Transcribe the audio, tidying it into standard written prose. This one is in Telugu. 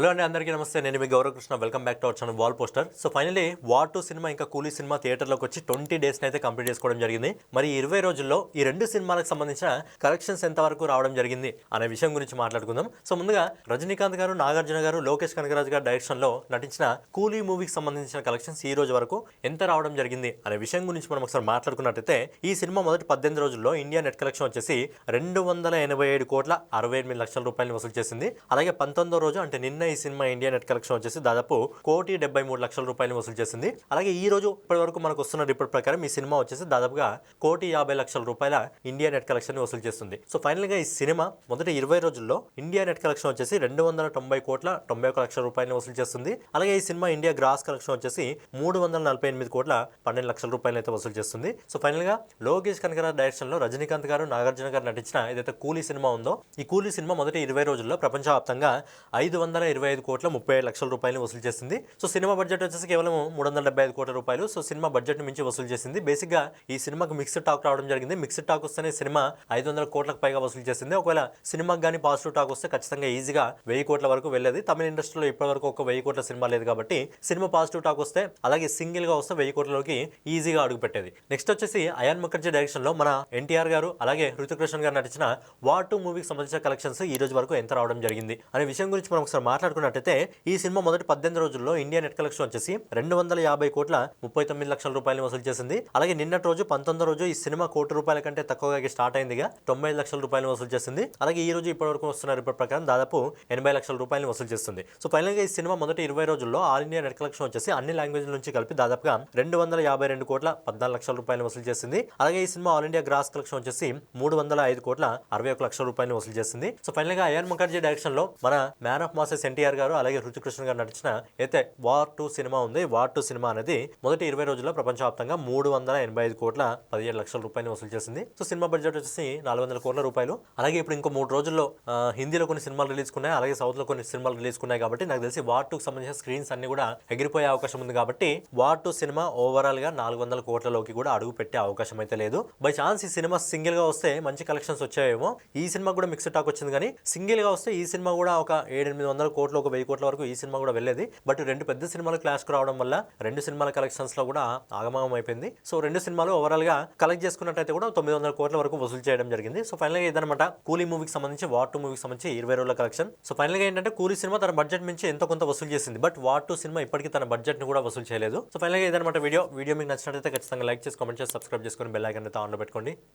హలో అండి, అందరికీ నమస్తే. నేను మీ Gaurav Krishna. Welcome back to our channel wall poster. So finally War 2 cinema ఇంకా కూలీ సినిమా థియేటర్లోకి వచ్చి 20 డేస్ అయితే కంప్లీట్ చేసుకోవడం జరిగింది. మరి 20 రోజుల్లో ఈ రెండు సినిమాలకు సంబంధించిన కలెక్షన్స్ ఎంత వరకు రావడం జరిగింది అనే విషయం గురించి మాట్లాడుకుందాం. సో ముందుగా రజనీకాంత్ గారు, నాగార్జున గారు, లోకేష్ కనగరాజ్ గారు డైరెక్షన్ లో నటించిన కూలీ మూవీకి సంబంధించిన కలెక్షన్స్ ఈ రోజు వరకు ఎంత రావడం జరిగింది అనే విషయం గురించి మనం ఒకసారి మాట్లాడుకున్నట్టయితే ఈ సినిమా మొదటి 18 రోజుల్లో ఇండియా నెట్ కలెక్షన్ వచ్చేసి 287 కోట్ల 68 లక్షల రూపాయలు వసూలు చేసింది. అలాగే 19వ రోజు అంటే నిన్న ఈ సినిమా ఇండియా నెట్ కలెక్షన్ వచ్చేసి దాదాపు 1,73 లక్షల రూపాయలు వసూలు చేసింది. అలాగే ఈ రోజు ఇప్పటి వరకు మనకు వస్తున్న రిపోర్ట్ ప్రకారం ఈ సినిమా వచ్చేసి దాదాపుగా 1,50 లక్షల రూపాయల ఇండియా నెట్ కలెక్షన్ వసూలు చేస్తుంది. సో ఫైనల్ గా ఈ సినిమా మొదటి 20 రోజుల్లో ఇండియా నెట్ కలెక్షన్ వచ్చేసి 290 కోట్ల 91 లక్షల రూపాయలు వసూలు చేస్తుంది. అలాగే ఈ సినిమా ఇండియా గ్రాస్ కలెక్షన్ వచ్చేసి 348 కోట్ల 12 లక్షల రూపాయలు అయితే వసూలు చేస్తుంది. సో ఫైనల్ గా లోకేష్ కనగరాజ్ డైరెక్షన్ లో రజనీకాంత్ గారు, నాగార్జున గారు నటించిన ఏదైతే కూలీ సినిమా ఉందో ఈ కూలీ సినిమా మొదటి 20 రోజుల్లో ప్రపంచవ్యాప్తంగా 525 కోట్ల 37 లక్షల రూపాయలు వసూలు చేసింది. సో సినిమా బడ్జెట్ వచ్చేసి కేవలం 375 కోట్ల రూపాయలు. సో సినిమా బడ్జెట్ మించి వసూలు చేసింది. బేసిక్ గా ఈ సినిమాకి మిక్స్డ్ టాక్ రావడం జరిగింది. మిక్స్డ్ టాక్ వస్తేనే సినిమా 500 కోట్లకు పైగా వసూలు చేసింది. ఒకవేళ సినిమాకి కానీ పాజిటివ్ టాక్ వస్తే ఖచ్చితంగా ఈజీగా 1000 కోట్ల వరకు వెళ్ళేది. తమిళ ఇండస్ట్రీలో ఇప్పటి వరకు ఒక 1000 కోట్ల సినిమా లేదు కాబట్టి సినిమా పాజిటివ్ టాక్ వస్తే అలాగే సింగిల్ గా వస్తే 1000 కోట్లలోకి ఈజీగా అడుగు పెట్టేది. నెక్స్ట్ వచ్చేసి అయాన్ ముఖర్జీ డైరెక్షన్ లో మన ఎన్టీఆర్ గారు అలాగే హృతిక్ రోషన్ గారు నటించిన వార్ 2 మూవీకి సంబంధించిన కలెక్షన్స్ ఈ రోజు వరకు ఎంత రావడం జరిగింది అనే విషయం గురించి మనం ఒకసారి మాట్లాడుకున్నట్టయితే ఈ సినిమా మొదటి 18 రోజుల్లో ఇండియా నెట్ కలెక్షన్ వచ్చేసి 250 కోట్ల 39 లక్షల రూపాయలు వసూలు చేసింది. అలాగే నిన్నటి రోజు 19వ రోజు ఈ సినిమా ₹1,00,00,000 కంటే తక్కువగా స్టార్ట్ అయిందిగా 90 లక్షల రూపాయలు వసూలు చేసింది. అలాగే ఈ రోజు ఇప్పటి వరకు వస్తున్న రిపోర్ట్ ప్రకారం దాదాపు 80 లక్షల రూపాయలు వసూలు చేస్తుంది. సో ఫైనల్ గా ఈ సినిమా మొదటి 20 రోజుల్లో ఆల్ ఇండియా నెట్ కలెక్షన్ వచ్చేసి అన్ని లాంగ్వేజ్ నుంచి కలిపి దాదాపుగా 252 కోట్ల 14 లక్షల రూపాయలు వసూలు చేసింది. అలాగే ఈ cinema all India gross collection వచ్చేసి 305 కోట్ల 61 లక్షల రూపాయలు వసూలు చేసింది. సో ఫైనల్ గా అయాన్ ముఖర్జీ డైరెక్షన్ లో మన మ్యాన్ ఆఫ్ మాసెస్ ఎన్టీఆర్ గారు అలాగే హృతిక్ రోషన్ గారు నటించిన అయితే వార్ 2 సినిమా ఉంది. వార్ 2 సినిమా అనేది మొదటి 20 రోజుల్లో ప్రపంచవ్యాప్తంగా 385 కోట్ల 17 లక్షల రూపాయలు వసూలు చేసింది. సో సినిమా బడ్జెట్ వచ్చేసి 400 కోట్ల రూపాయలు. అలాగే ఇప్పుడు ఇంకో 3 రోజుల్లో హిందీలో కొన్ని సినిమాలు రిలీజ్ కున్నాయి, అలాగే సౌత్ లో కొన్ని సినిమాలు రిలీజ్ కున్నాయి కాబట్టి నాకు తెలిసి వార్ 2 కి సంబంధించిన స్క్రీన్స్ అన్ని కూడా ఎగిరిపోయే అవకాశం ఉంది. కాబట్టి వార్ 2 సినిమా ఓవరాల్ గా 400 కోట్లలోకి కూడా అడుగు పెట్టే అవకాశం అయితే లేదు. బై ఛాన్స్ ఈ సినిమా సింగిల్ గా వస్తే మంచి కలెక్షన్స్ వచ్చాయేమో. ఈ సినిమా కూడా మిక్స్డ్ టాక్ వచ్చింది, కానీ సింగిల్ గా వస్తే ఈ సినిమా కూడా ఒక 700-800 కోట్లు, ఒక 1000 కోట్ల వరకు ఈ సినిమా కూడా వెళ్ళేది. బట్ రెండు పెద్ద సినిమాలు క్లాష్ కు రావడం వల్ల రెండు సినిమాల కలెక్షన్స్ లో కూడా ఆగమాగం అయిపోయింది. సో రెండు సినిమాలు ఓవరాల్ గా కలెక్ట్ చేసుకున్నట్టయితే కూడా 900 కోట్ల వరకు వసూలు చేయడం జరిగింది. సో ఫైనల్ గా ఇదనమాట కూలీ మూవీకి సంబంధించి వార్ 2 మూవీకి సంబంధించి 20 రోజుల కలెక్షన్. సో ఫైనల్ గా ఏంటంటే కూలీ సినిమా తన బడ్జెట్ నుంచి ఎంతో కొంత వసూలు చేసింది, బట్ వార్ 2 సినిమా ఇప్పటికీ తన బడ్జెట్ ని కూడా వసూలు చేయలేదు. సో ఫైనల్ గా ఇదనమాట వీడియో మీకు నచ్చినట్లయితే ఖచ్చితంగా లైక్ చేసి, కామెంట్ చేసి, సబ్స్క్రైబ్ చేసుకొని బెల్ ఐకాన్ అయితే ఆన్ లో పెట్టుకోండి.